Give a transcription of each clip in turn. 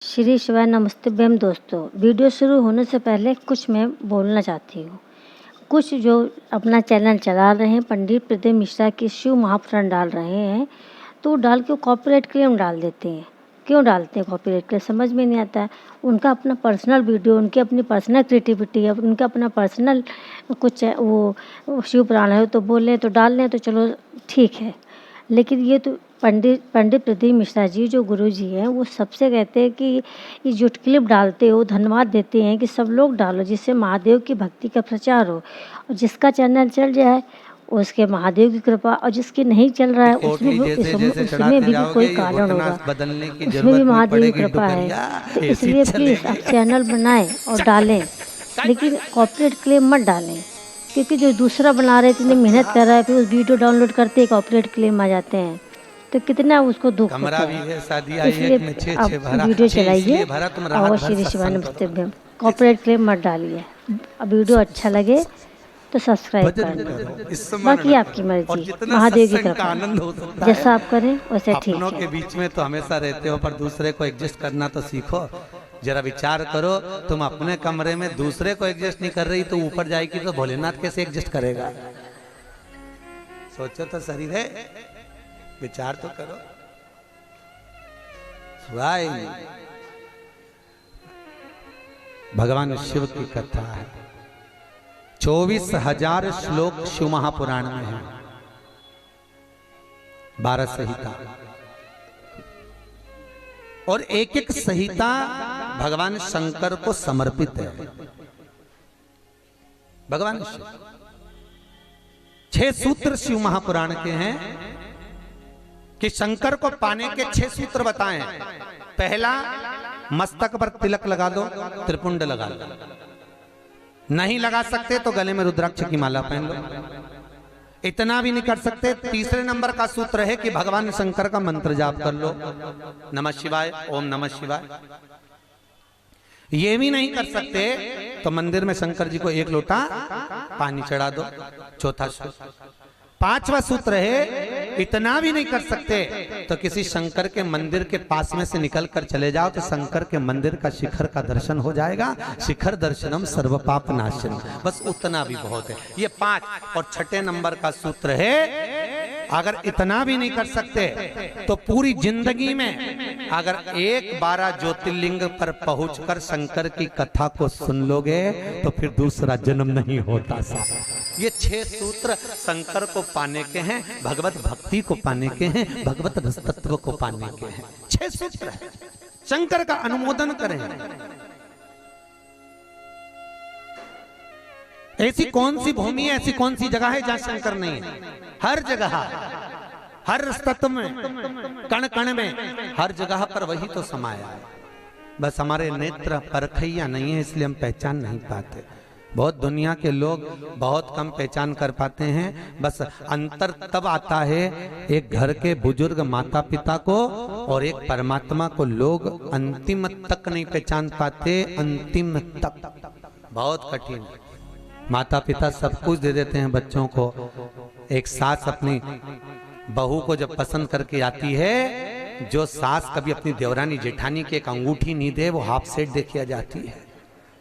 श्री शिवाय नमस्तेभ्यम दोस्तों। वीडियो शुरू होने से पहले कुछ मैं बोलना चाहती हूँ। कुछ जो अपना चैनल चला रहे हैं, पंडित प्रदीप मिश्रा की शिव महापुराण डाल रहे हैं, तो डाल के कॉपीराइट क्लेम डाल देते हैं। क्यों डालते हैं कॉपीराइट क्लेम, समझ में नहीं आता है। उनका अपना पर्सनल वीडियो, उनकी अपनी पर्सनल क्रिएटिविटी है, उनका अपना पर्सनल कुछ वो शिव पुराण है, तो बोल लें तो डाल लें तो चलो ठीक है। लेकिन ये तो पंडित प्रदीप मिश्रा जी जो गुरु जी हैं, वो सबसे कहते हैं कि ये जो क्लिप डालते हो, धन्यवाद देते हैं कि सब लोग डालो, जिससे महादेव की भक्ति का प्रचार हो। और जिसका चैनल चल जाए उसके महादेव की कृपा, और जिसकी नहीं चल रहा है उसमें भी कोई कारण होगा, उसमें भी महादेव की कृपा है। तो इसलिए प्लीज़ आप चैनल बनाएं और डालें, लेकिन कॉपीराइट क्लेम मत डालें, क्योंकि जो दूसरा बना रहे इतनी मेहनत कर रहा है, फिर उस वीडियो डाउनलोड करते ही कॉपीराइट क्लेम आ जाते हैं, तो कितना उसको दुख होता है। इसलिए आप वीडियो चलाइए और श्री शिवाय नमस्तेभ्यम, कॉपीराइट क्लेम मत डालिए। अब वीडियो अच्छा लगे तो सब्सक्राइब करें, बाकी आपकी मर्जी, महादेव की कृपा, जैसा आप करें वैसे ठीक है। अपनों के बीच में तो हमेशा रहते हो, पर दूसरे को एडजस्ट करना तो सीखो। जरा विचार करो, तुम अपने कमरे में दूसरे को एडजस्ट नहीं कर रही तो ऊपर जाएगी तो भोलेनाथ कैसे एडजस्ट करेगा? सोचो तो शरीर है, विचार तो करो। भगवान शिव की कथा है, 24,000 श्लोक शिव महापुराण में है, 12 संहिता, और एक एक संहिता भगवान शंकर को समर्पित है। भगवान शिव 6 सूत्र शिव महापुराण के हैं कि शंकर को पाने के 6 सूत्र बताएं। पहला, मस्तक पर तिलक लगा दो, त्रिपुंड लगा लो, नहीं लगा सकते तो गले में रुद्राक्ष की माला पहन लो। इतना भी नहीं कर सकते, तीसरे नंबर का सूत्र है कि भगवान शंकर का मंत्र जाप कर लो, नमः शिवाय, ओम नमः शिवाय। ये भी नहीं कर सकते तो मंदिर में शंकर जी को 1 लोटा पानी चढ़ा दो, चौथा सूत्र। 5वां सूत्र है, इतना भी नहीं कर सकते तो किसी शंकर के मंदिर के पास में से निकल कर चले जाओ तो शंकर के मंदिर का शिखर का दर्शन हो जाएगा। शिखर दर्शनम सर्व पाप नाशनम, बस उतना भी बहुत है। ये 5। और 6ठे नंबर का सूत्र है, अगर इतना भी नहीं कर सकते तो पूरी जिंदगी में अगर 12 ज्योतिर्लिंग पर पहुंचकर शंकर की कथा को सुन लोगे तो फिर दूसरा जन्म नहीं होता। ये 6 सूत्र शंकर को पाने के हैं, भगवत भक्ति को पाने के हैं, भगवत रस तत्व को पाने के हैं। 6 सूत्र है, शंकर का अनुमोदन करें। ऐसी कौन सी भूमि है, ऐसी कौन सी जगह है जहां शंकर नहीं है? हर जगह, हर तत्व में, कण कण में, हर जगह पर वही तो समाया है। बस हमारे नेत्र परखैया नहीं है, इसलिए हम पहचान नहीं पाते। बहुत दुनिया के लोग बहुत कम पहचान कर पाते हैं। बस अंतर तब आता है एक घर के बुजुर्ग माता पिता को और एक परमात्मा को लोग अंतिम तक नहीं पहचान पाते। अंतिम तक बहुत कठिन। माता पिता सब कुछ दे देते हैं बच्चों को। एक सास अपनी बहू को जब पसंद करके आती है, जो सास कभी अपनी देवरानी जेठानी की एक अंगूठी नहीं दे, वो हाफ सेट दे के आ जाती है।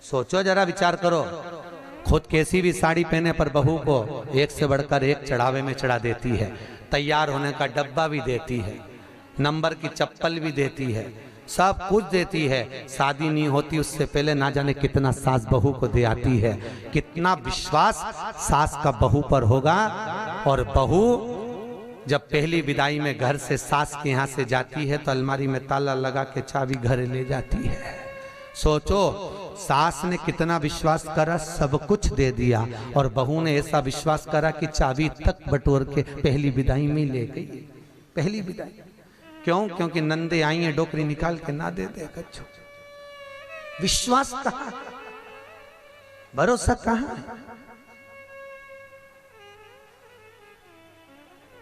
सोचो जरा, विचार करो। खुद कैसी भी साड़ी पहने पर बहू को एक से बढ़कर एक चढ़ावे में चढ़ा देती है, तैयार होने का डब्बा भी देती है, नंबर की चप्पल भी देती है, सब कुछ देती है। शादी नहीं होती उससे पहले ना जाने कितना सास बहू को दे आती है। कितना विश्वास सास का बहू पर होगा। और बहू जब पहली विदाई में घर से सास के यहाँ से जाती है तो अलमारी में ताला लगा के चाबी घर ले जाती है। सोचो, सास ने कितना विश्वास करा, सब कुछ दे दिया, और बहू ने ऐसा विश्वास करा कि चाबी तक बटोर के पहली विदाई में ले गई। पहली विदाई क्यों? क्योंकि नंदे आई है, डोकरी निकाल के ना दे दे कच्छो। विश्वास कहाँ, भरोसा कहाँ,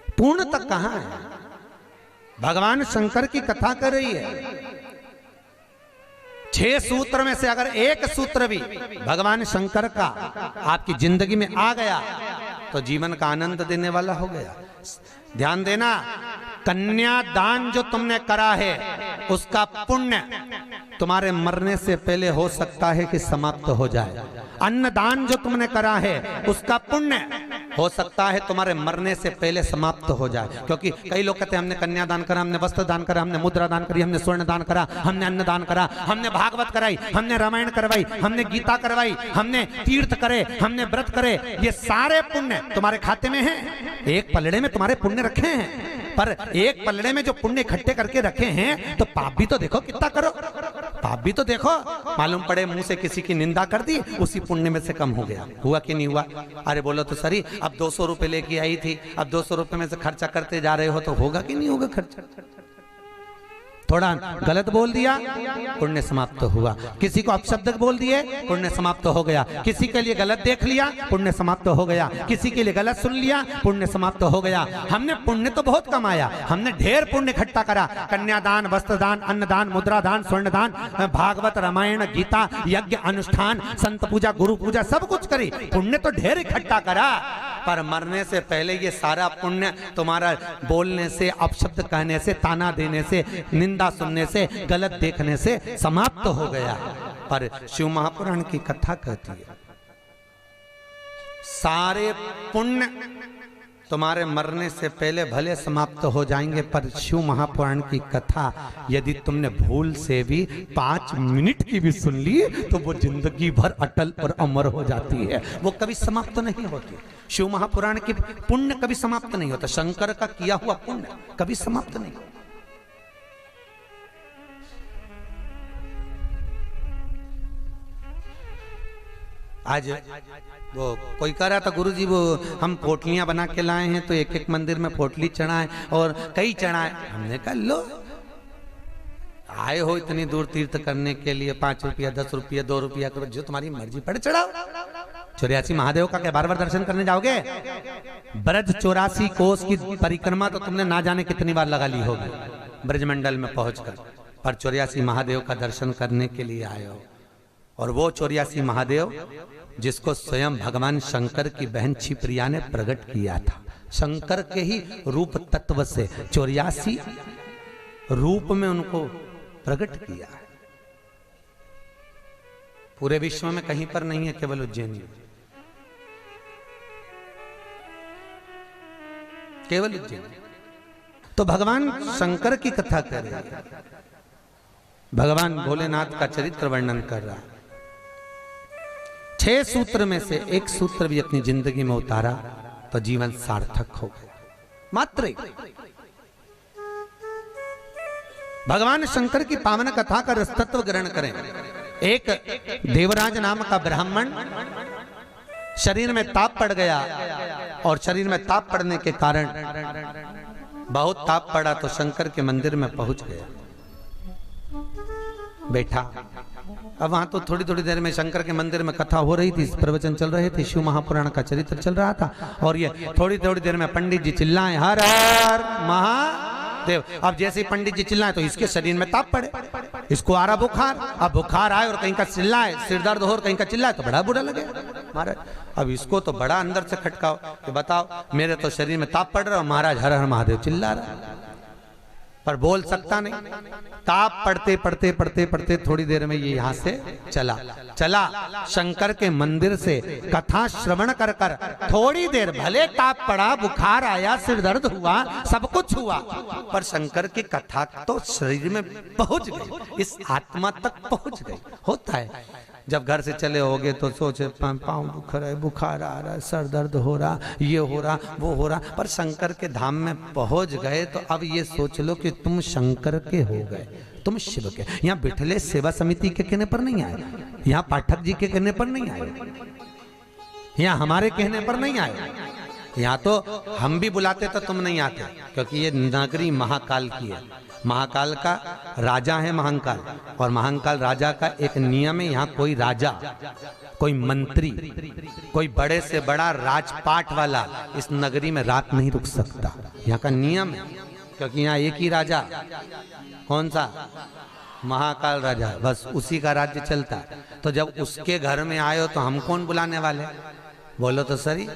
पूर्ण तक कहाँ है? भगवान शंकर की कथा कर रही है। 6 सूत्र में से अगर एक सूत्र भी भगवान शंकर का आपकी जिंदगी में आ गया तो जीवन का आनंद देने वाला हो गया। ध्यान देना, कन्यादान जो तुमने करा है उसका पुण्य तुम्हारे मरने से पहले हो सकता है कि समाप्त हो जाए। अन्नदान जो तुमने करा है उसका पुण्य हो सकता है तुम्हारे मरने से पहले समाप्त हो जाए। क्योंकि कई लोग कहते हैं हमने कन्यादान करा, हमने वस्त्र दान करा, हमने मुद्रा दान करी, हमने स्वर्ण दान करा, हमने अन्न दान करा, हमने भागवत कराई, हमने रामायण करवाई, हमने गीता करवाई, हमने तीर्थ करे, हमने व्रत करे। ये सारे पुण्य तुम्हारे खाते में हैं। एक पलड़े में तुम्हारे पुण्य रखे हैं, पर एक पलड़े में जो पुण्य इकट्ठे करके रखे हैं तो पाप भी तो देखो कितना करो, पाप भी तो देखो। मालूम पड़े मुंह से किसी की निंदा कर दी, उसी पुण्य में से कम हो गया। हुआ कि नहीं हुआ? अरे बोलो तो सही, अब 200 रुपए लेके आई थी, अब 200 रुपए में से खर्चा करते जा रहे हो तो होगा कि नहीं होगा खर्चा? थोड़ा गलत बोल दिया, पुण्य समाप्त हुआ। किसी को अपशब्द बोल दिए, पुण्य समाप्त हो गया। किसी के लिए गलत देख लिया, पुण्य समाप्त हो गया। किसी के लिए गलत सुन लिया, पुण्य समाप्त हो गया। हमने पुण्य तो बहुत कमाया, हमने ढेर पुण्य इकट्ठा करा। कन्यादान, वस्त्रदान, अन्नदान, मुद्रादान, स्वर्णदान, भागवत, रामायण, गीता, यज्ञ, अनुष्ठान, संत पूजा, गुरु पूजा, सब कुछ करी, पुण्य तो ढेर इकट्ठा करा। पर मरने से पहले ये सारा पुण्य तुम्हारा बोलने से, अपशब्द कहने से, ताना देने से, निंदा सुनने से, गलत देखने से समाप्त हो गया। पर शिव महापुराण की कथा कहती है सारे पुण्य तुम्हारे मरने से पहले भले समाप्त हो जाएंगे, पर शिव महापुराण की कथा यदि तुमने भूल से भी 5 मिनट की भी सुन ली तो वो जिंदगी भर अटल और अमर हो जाती है, वो कभी समाप्त नहीं होती। शिव महापुराण की पुण्य कभी समाप्त नहीं होता। शंकर का किया हुआ पुण्य कभी समाप्त नहीं होता। आज वो कोई कह रहा था गुरुजी वो हम पोटलियां बना के लाए हैं तो एक एक मंदिर में पोटली चढ़ाएं और कई चढ़ाएं। हमने कहा लो आए हो इतनी दूर तीर्थ करने के लिए, 5 रुपया 10 रुपया 2 रुपया करो, जो तुम्हारी मर्जी पड़े चढ़ाओ। 84 महादेव का क्या बार-बार दर्शन करने जाओगे? ब्रज 84 कोस की परिक्रमा तो तुमने ना जाने कितनी बार लगा ली होगी ब्रजमंडल में पहुंचकर, पर 84 महादेव का दर्शन करने के लिए आए हो। और वो 84 महादेव जिसको स्वयं भगवान शंकर की बहन छिप्रिया ने प्रकट किया था, शंकर के ही रूप तत्व से 84 रूप में उनको प्रकट किया है। पूरे विश्व में कहीं पर नहीं है, केवल उज्जैन में, केवल उज्जैन। तो भगवान शंकर की कथा कर रहे हैं, भगवान भोलेनाथ का चरित्र वर्णन कर रहा है। 6 सूत्र में से एक सूत्र भी अपनी जिंदगी में उतारा तो जीवन सार्थक हो गया। मात्र भगवान शंकर की पावन कथा का रसतत्व ग्रहण करें। एक देवराज नाम का ब्राह्मण शरीर में ताप पड़ गया और शरीर में ताप पड़ने के कारण बहुत ताप पड़ा तो शंकर के मंदिर में पहुंच गया, बैठा। अब वहां तो थोड़ी थोड़ी देर में शंकर के मंदिर में कथा हो रही थी, प्रवचन चल रहे थे, शिव महापुराण का चरित्र चल रहा था। और ये थोड़ी थोड़ी देर में पंडित जी चिल्लाएं हर हर महादेव। अब जैसे ही पंडित जी चिल्लाएं तो इसके शरीर में ताप पड़े, इसको आ रहा बुखार। अब बुखार आए और कहीं का चिल्लाए, सिर दर्द हो और कहीं का चिल्लाए तो बड़ा बुरा लगे महाराज। अब इसको तो बड़ा अंदर से खटकाओ कि बताओ मेरे तो शरीर में ताप पड़ रहा है, महाराज हर हर महादेव चिल्ला रहा, पर बोल सकता नहीं। ताप पढ़ते पढ़ते पढ़ते पढ़ते थोड़ी देर में ये यहाँ से चला शंकर के मंदिर से कथा श्रवण कर कर थोड़ी देर भले ताप पड़ा, बुखार आया, सिर दर्द हुआ, सब कुछ हुआ, पर शंकर की कथा तो शरीर में पहुंच गई, इस आत्मा तक पहुंच गई। होता है जब घर से चले होगे तो सोचे पाँव दुख रहा है, बुखार आ रहा है, सर दर्द हो रहा, ये हो रहा, वो हो रहा, पर शंकर के धाम में पहुंच गए तो अब ये सोच लो कि तुम शंकर के हो गए, तुम शिव के। यहाँ बिठले सेवा समिति के कहने पर नहीं आए, यहाँ पाठक जी के कहने पर नहीं आए, यहाँ हमारे कहने पर नहीं आए। यहाँ तो हम भी बुलाते तो तुम नहीं आते, क्योंकि ये नगरी महाकाल की है। महाकाल का राजा है महाकाल, और महाकाल राजा का एक नियम है, यहाँ कोई राजा, कोई मंत्री, कोई बड़े से बड़ा राजपाट वाला इस नगरी में रात नहीं रुक सकता। यहाँ का नियम है, क्योंकि यहाँ एक ही राजा, कौन सा? महाकाल राजा, बस उसी का राज्य चलता। तो जब उसके घर में आए हो तो हम कौन बुलाने वाले? बोलो तो सही।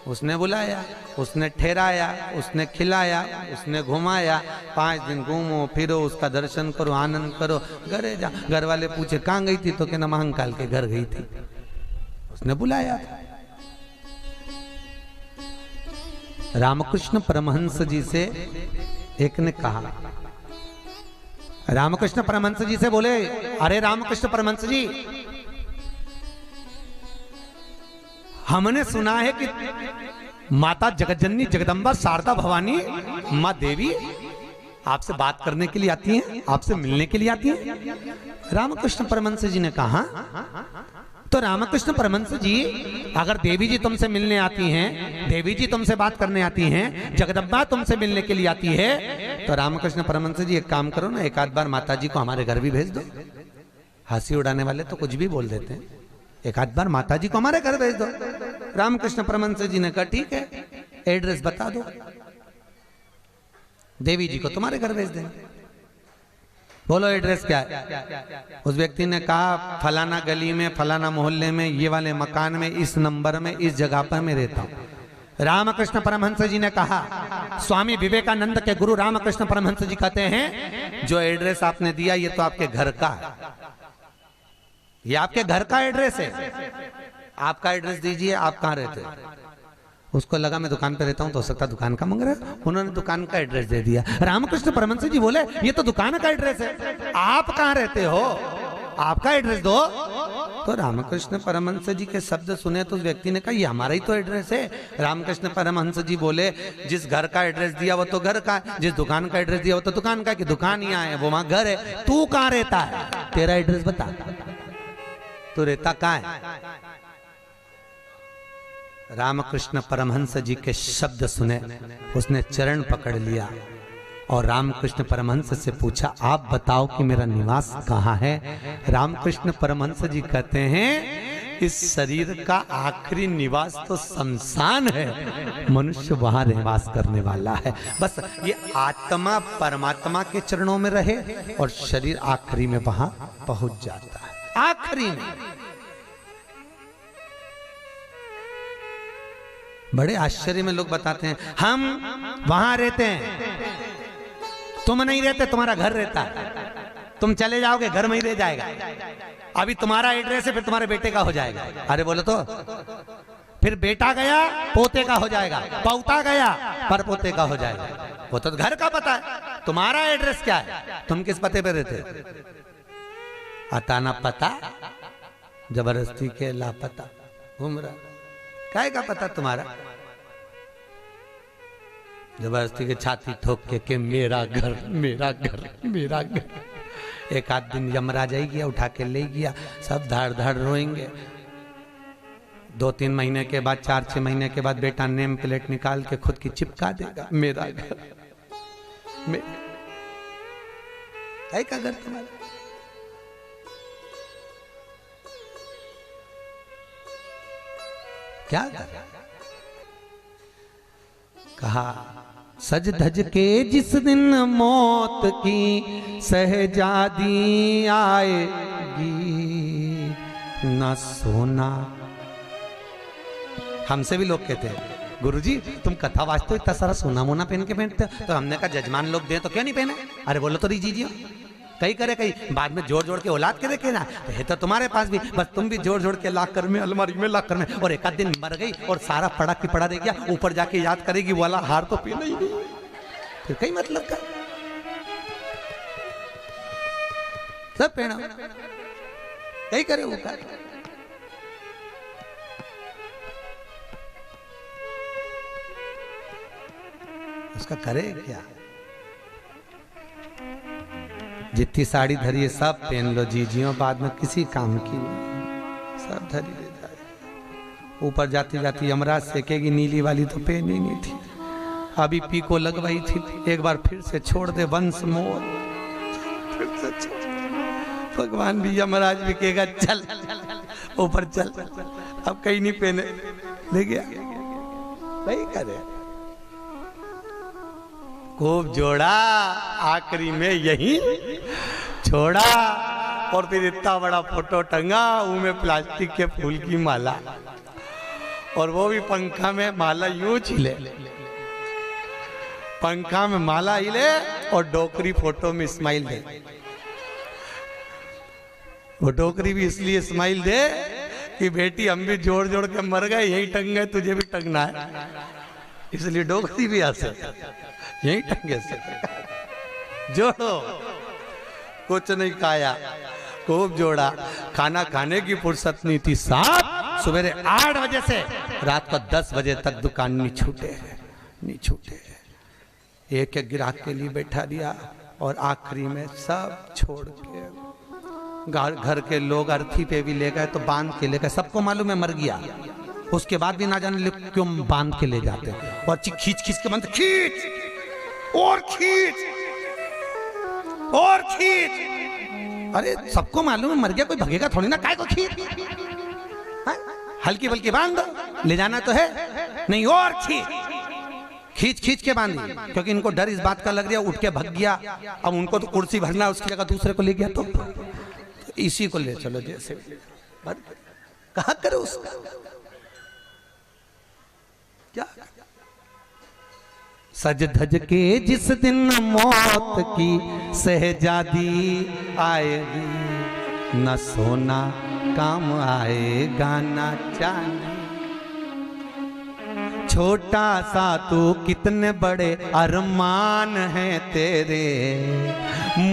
उसने बुलाया, उसने ठहराया, उसने खिलाया, उसने घुमाया। 5 दिन घूमो फिरो, उसका दर्शन करो, आनंद करो, घरे जा। घर वाले पूछे कहाँ गई थी, तो कहना महाकाल के घर गई थी, उसने बुलाया था। रामकृष्ण परमहंस जी से एक ने कहा, रामकृष्ण परमहंस जी से बोले, अरे रामकृष्ण परमहंस जी, हमने सुना है कि माता जगतजननी जगदम्बा शारदा भवानी माँ देवी आपसे बात करने के लिए आती हैं, आपसे मिलने के लिए आती हैं। रामकृष्ण परमहंस जी ने कहा, तो रामकृष्ण परमहंस जी, अगर देवी जी तुमसे मिलने आती हैं, देवी जी तुमसे बात करने आती हैं, जगदम्बा तुमसे मिलने के लिए आती है, तो रामकृष्ण परमहंस जी एक काम करो ना, एक आध बार माता जी को हमारे घर भी भेज दो। हंसी उड़ाने वाले तो कुछ भी बोल देते हैं, एक आध बार माता जी को हमारे घर भेज दो। रामकृष्ण परमहंस जी ने कहा ठीक है, एड्रेस बता दो, देवी जी को तुम्हारे घर भेज देंगे। बोलो एड्रेस क्या है? उस व्यक्ति ने कहा, फलाना गली में, फलाना मोहल्ले में, ये वाले मकान में, इस नंबर में, इस जगह पर मैं रहता हूं। रामकृष्ण परमहंस जी ने कहा, स्वामी विवेकानंद के गुरु रामकृष्ण परमहंस जी कहते हैं, जो एड्रेस आपने दिया ये तो आपके घर का है, ये आपके घर का एड्रेस है, आपका एड्रेस दीजिए, आप कहाँ रहते हैं। उसको लगा मैं दुकान पे रहता हूं, तो हो सकता दुकान का मांग रहा है, उन्होंने दुकान का एड्रेस दे दिया। रामकृष्ण परमहंस जी बोले, ये तो दुकान का एड्रेस है, आप कहाँ रहते हो, आपका एड्रेस दो। तो रामकृष्ण परमहंस जी के शब्द सुने तो उस व्यक्ति ने कहा, ये हमारा ही तो एड्रेस है। रामकृष्ण परमहंस जी बोले, जिस घर का एड्रेस दिया वो तो घर का है, जिस दुकान का एड्रेस दिया वो तो दुकान का, कि दुकान यहाँ है वो वहां घर है, तू कहाँ रहता है, तेरा एड्रेस बता, तू रहता कहाँ है। रामकृष्ण परमहंस जी के शब्द सुने, उसने चरण पकड़ लिया और रामकृष्ण परमहंस से पूछा, आप बताओ कि मेरा निवास कहाँ है। रामकृष्ण परमहंस जी कहते हैं, इस शरीर का आखिरी निवास तो शमशान है, मनुष्य वहां निवास करने वाला है। बस ये आत्मा परमात्मा के चरणों में रहे और शरीर आखिरी में वहां पहुंच जाता है, आखिरी में। बड़े आश्चर्य में लोग बताते हैं, हम वहां रहते हैं, तुम नहीं रहते, तुम्हारा घर रहता है, तुम चले जाओगे घर में ही रह जाएगा, अभी तुम्हारा एड्रेस है, फिर तुम्हारे बेटे का हो जाएगा। अरे बोलो तो, फिर बेटा गया पोते का हो जाएगा, पौता गया पर पोते का हो जाएगा। वो तो घर का पता है, तुम्हारा एड्रेस क्या है, तुम किस पते पे रहते। अताना पता जबरदस्ती के लापता घूम रहा, काय का पता तुम्हारा, जबरदस्ती के छाती ठोक के मेरा घर मेरा घर मेरा घर। एक आध दिन यमराज आई गया, उठा के ले गया, सब धाड़ धाड़ रोएंगे। 2-3 महीने के बाद, 4-6 महीने के बाद बेटा नेम प्लेट निकाल के खुद की चिपका देगा, मेरा घर काय का घर तुम्हारा। क्या कहा, सज धज के जिस दिन मौत की सहजादी आएगी, न सोना। हमसे भी लोग कहते हैं, गुरुजी तुम कथा वाचते हो, इतना सारा सोना मोना पहन के पहनते हो, तो हमने कहा जजमान लोग दे तो क्यों नहीं पहने। अरे बोलो तो दीजिए, कई करे, कई बाद में जोड़ जोड़ के औलाद के देखे ना, तो है तो तुम्हारे पास भी, बस तुम भी जोड़ जोड़ के लाख कर में, अलमारी में लाख कर में, और एक आध दिन मर गई और सारा पड़ा की पड़ा रह गया, ऊपर जाके याद करेगी वाला हार तो पीना ही नहीं, फिर कई मतलब का सब पहना, कई करे वो कर। उसका करे क्या, जितनी साड़ी धरी है सब पहन लो जीजियों, बाद में किसी काम की सब धरी ले जाए। ऊपर जाती जाती यमराज सेकेगी, नीली वाली तो पहनी नहीं थी, अभी पीको लगवाई थी, एक बार फिर से छोड़ दे वंश मोर, फिर से छोड़। भगवान भी यमराज भी कहेगा चल ऊपर चल, अब कहीं नहीं पहने, ले गया वही करे। खूब जोड़ा, आखिरी में यही छोड़ा, और फिर इतना बड़ा फोटो टंगा, उनमें प्लास्टिक के फूल की माला, और वो भी पंखा में माला यूं हिले, पंखा में माला हिले और डोकरी फोटो में स्माइल दे। वो डोकरी भी इसलिए स्माइल दे कि बेटी हम भी जोड़ जोड़ के मर गए, यही टंग गए, तुझे भी टंगना है, इसलिए डोकरी भी हंसे, यही टंगे से जोड़ो। कुछ नहीं खाया, खूब जोड़ा, खाना खाने की फुर्सत नहीं थी। साहब सवेरे 8 बजे से रात को 10 बजे तक दुकान नहीं छूटे, नहीं छूटे। एक एक ग्राहक के लिए बैठा दिया और आखिरी में सब छोड़ के घर के लोग अर्थी पे भी ले गए तो बांध के ले गए। सबको मालूम है मर गया, उसके बाद भी ना जाने क्यों बांध के ले जाते और खींच खींच के बांध, खींच और खींच और खींच। अरे सबको मालूम है मर गया, कोई भगेगा थोड़ी ना, काय को खींच, हल्की बल्कि बांध दो, ले जाना तो है नहीं, और खींच खींच के बांधी, क्योंकि इनको डर इस बात का लग रहा है उठ के भग गया, अब उनको तो कुर्सी भरना है, उसकी जगह दूसरे को ले गया तो इसी को ले चलो, जैसे कहा करो उसका क्या। सज धज के जिस दिन मौत की शहजादी आएगी, न सोना काम आएगा न चांदी। छोटा सा तू कितने बड़े अरमान हैं तेरे,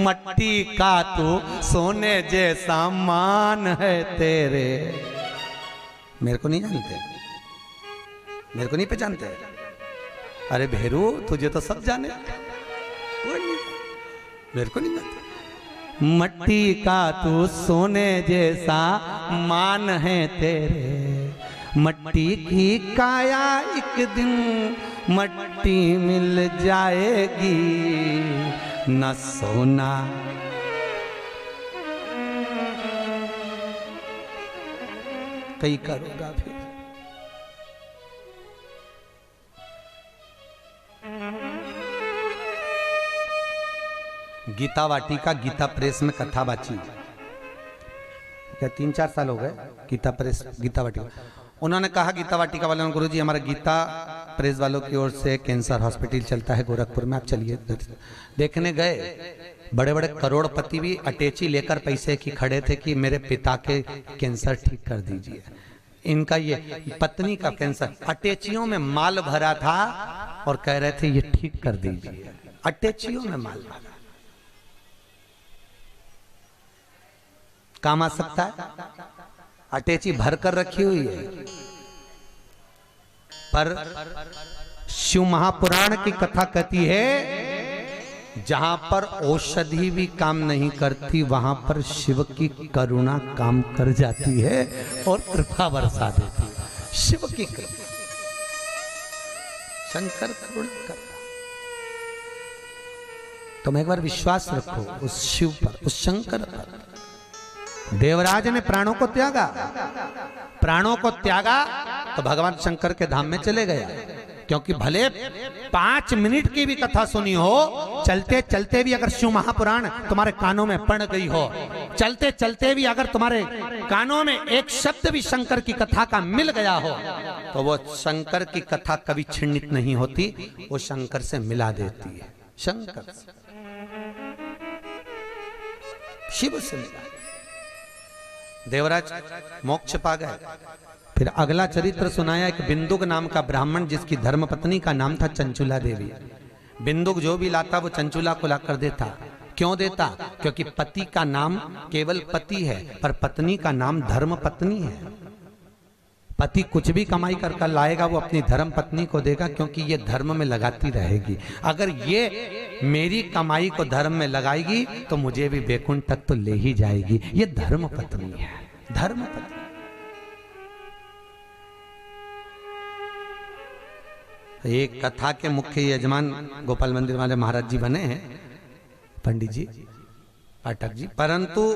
मट्टी का तू सोने जैसा मान है तेरे। मेरे को नहीं जानते, मेरे को नहीं पहचानते? अरे भेरू तुझे तो सब जाने, कोई नहीं, मेरे को नहीं जानते। मट्टी का तू सोने जैसा मान है तेरे, मट्टी की काया एक दिन मट्टी मिल जाएगी, न सोना कई करोगा फिर। गीता वाटिका गीता प्रेस में कथा बाची, क्या 3-4 साल हो गए गीता प्रेस गीता वाटिका। उन्होंने कहा गीता वाटिका वालों ने, गुरुजी हमारा गीता प्रेस वालों की ओर से कैंसर हॉस्पिटल चलता है गोरखपुर में, आप चलिए। देखने गए, बड़े बड़े करोड़पति भी अटैची लेकर पैसे की खड़े थे कि मेरे पिता के कैंसर ठीक कर दीजिए। इनका ये पत्नी का कैंसर, अटैचियों में माल भरा था और कह रहे थे ये ठीक कर दीजिए, अटैचियों में माल भरा। काम आ सकता है, अटैची भर कर रखी हुई है, पर शिव महापुराण की कथा कहती है जहां पर औषधि भी काम नहीं करती वहां पर शिव की करुणा काम कर जाती है और कृपा बरसा देती है। शिव की कृपा, शंकर करुणा करता। तुम एक बार विश्वास रखो उस शिव पर, उस शंकर पर। देवराज ने प्राणों को त्यागा, प्राणों को त्यागा तो भगवान शंकर के धाम में चले गया, क्योंकि भले 5 मिनट की भी कथा सुनी हो, चलते चलते भी अगर शिव महापुराण तुम्हारे कानों में पड़ गई हो, चलते चलते भी अगर तुम्हारे कानों में एक शब्द भी शंकर की कथा का मिल गया हो, तो वो शंकर की कथा कभी छिन्नित नहीं होती, वो शंकर से मिला देती है। शंकर से, शिव से मिला। देवराज मोक्ष पा गए। फिर अगला चरित्र सुनाया एक बिंदुक नाम का ब्राह्मण जिसकी धर्मपत्नी का नाम था चंचुला देवी। बिंदुक जो भी लाता वो चंचुला को ला कर देता। क्यों देता? क्योंकि पति का नाम केवल पति है, पर पत्नी का नाम धर्म पत्नी है। पति कुछ भी कमाई कर लाएगा वो अपनी धर्म पत्नी को देगा, क्योंकि ये धर्म में लगाती रहेगी। अगर ये मेरी कमाई को धर्म में लगाएगी तो मुझे भी वैकुंठ तक तो ले ही जाएगी। ये धर्म पत्नी है, धर्म पत्नी। एक कथा के मुख्य यजमान गोपाल मंदिर वाले महाराज जी बने हैं, पंडित जी, पाठक जी, परंतु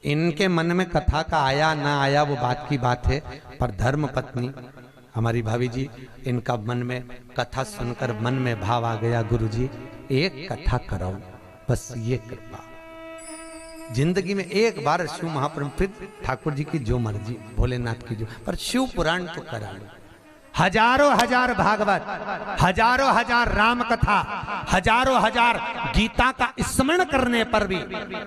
इनके मन में कथा का आया ना आया वो बात की बात है, पर धर्म पत्नी हमारी भाभी जी, इनका मन में कथा सुनकर मन में भाव आ गया, गुरुजी एक कथा कराओ, बस ये कृपा। जिंदगी में एक बार शिव महापुराण, फिर ठाकुर जी की जो मर्जी, भोलेनाथ की जो, पर शिव पुराण तो करा लो। हजारों हजार भागवत, हजारों हजार राम कथा, हजारों हजार गीता का स्मरण करने पर भी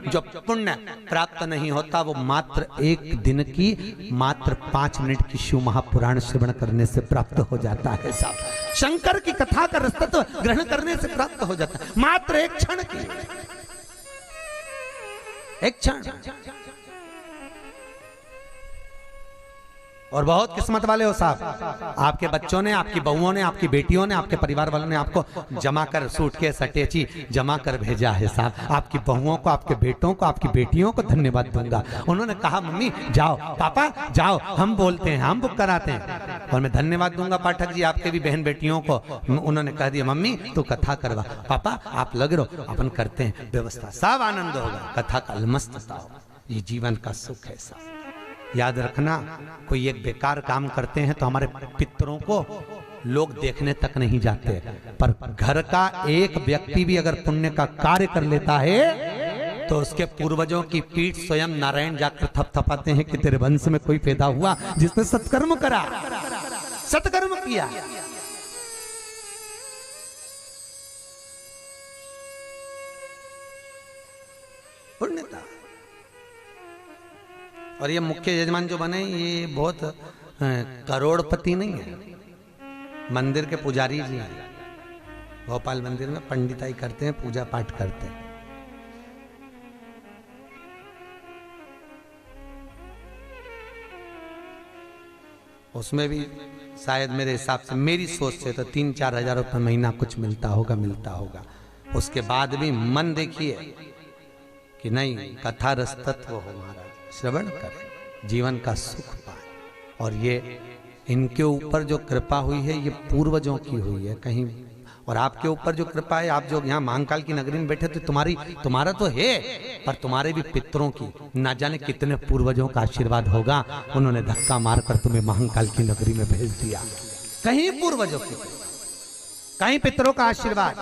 जो पुण्य प्राप्त नहीं होता, वो मात्र एक दिन की, मात्र 5 मिनट की शिव महापुराण श्रवण करने से प्राप्त हो जाता है साहब। शंकर की कथा का रसतत्व ग्रहण करने से प्राप्त हो जाता है, मात्र एक क्षण की, एक क्षण। और बहुत किस्मत वाले हो साहब, आपके बच्चों ने, आपकी बहुओं ने, आपकी बेटियों ने, आपके परिवार वालों ने आपको जमा कर, सूटकेस अटैची जमा कर भेजा है साहब। आपकी बहुओं को, आपके बेटों को, आपकी बेटियों को धन्यवाद दूंगा। उन्होंने कहा मम्मी जाओ, पापा जाओ, हम बोलते हैं, हम बुक कराते हैं। और मैं धन्यवाद दूंगा पाठक जी आपके भी बहन बेटियों को। उन्होंने कह दिया मम्मी तू कथा करवा, पापा आप लग रहो, अपन करते हैं व्यवस्था, सब आनंद होगा, कथा का अलमस्तता होगा। ये जीवन का सुख है साहब। याद रखना, कोई एक बेकार काम करते हैं तो हमारे पितरों को लोग देखने तक नहीं जाते, पर घर का एक व्यक्ति भी अगर पुण्य का कार्य कर लेता है तो उसके पूर्वजों की पीठ स्वयं नारायण जाकर थपथपाते हैं कि तेरे वंश में कोई पैदा हुआ जिसने सत्कर्म करा, सत्कर्म किया। पुण्यता। और ये मुख्य यजमान जो बने, ये बहुत करोड़पति नहीं है, मंदिर के पुजारी जी हैं। भोपाल मंदिर में पंडिताई करते हैं, पूजा पाठ करते हैं। उसमें भी शायद मेरे हिसाब से, मेरी सोच से तो 3-4 हजार रुपये महीना कुछ मिलता होगा। उसके बाद भी मन देखिए कि नहीं, कथा रस तत्व हो महाराज, श्रवण करें, जीवन का सुख पाए। और ये इनके ऊपर जो कृपा हुई है, ये पूर्वजों की हुई है कहीं। और आपके ऊपर जो कृपा है, आप जो यहाँ महाकाल की नगरी में बैठे, तो तुम्हारा तो है, पर तुम्हारे भी पितरों की ना जाने कितने पूर्वजों का आशीर्वाद होगा। उन्होंने धक्का मारकर तुम्हें महाकाल की नगरी में भेज दिया। कहीं पूर्वजों की, कहीं पितरों का आशीर्वाद,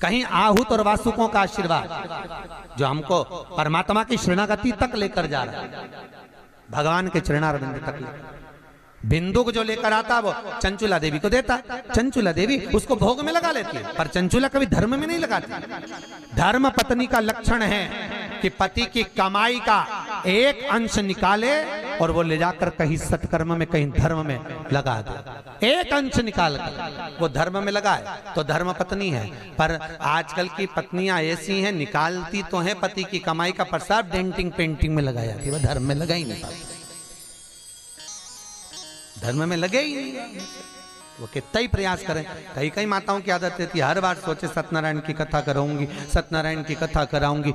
कहीं आहूत और वासुकों का आशीर्वाद, जो हमको परमात्मा की शरणागति तक लेकर जा रहा है, भगवान के चरणारविंद तक लेकर। बिंदु को जो लेकर आता वो चंचुला देवी को देता, चंचुला देवी उसको भोग में लगा लेती है, पर चंचुला कभी धर्म में नहीं लगाती। धर्म पत्नी का लक्षण है कि पति की कमाई का एक अंश निकाले और वो ले जाकर कहीं सत्कर्म में, कहीं धर्म में लगा दे। एक अंश निकाल कर वो धर्म में लगाए तो धर्म पत्नी है। पर आजकल की पत्नियां ऐसी हैं, निकालती तो है पति की कमाई का, पर सब डेंटिंग पेंटिंग में लगाया थी, वो धर्म में लगा ही नहीं पाती, धर्म में लगे ही नहीं। वो कितना ही प्रयास करें। कई कई माताओं की आदत रहती है, हर बार सोचे सत्यनारायण की कथा कराऊंगी, सत्यनारायण की कथा कराऊंगी,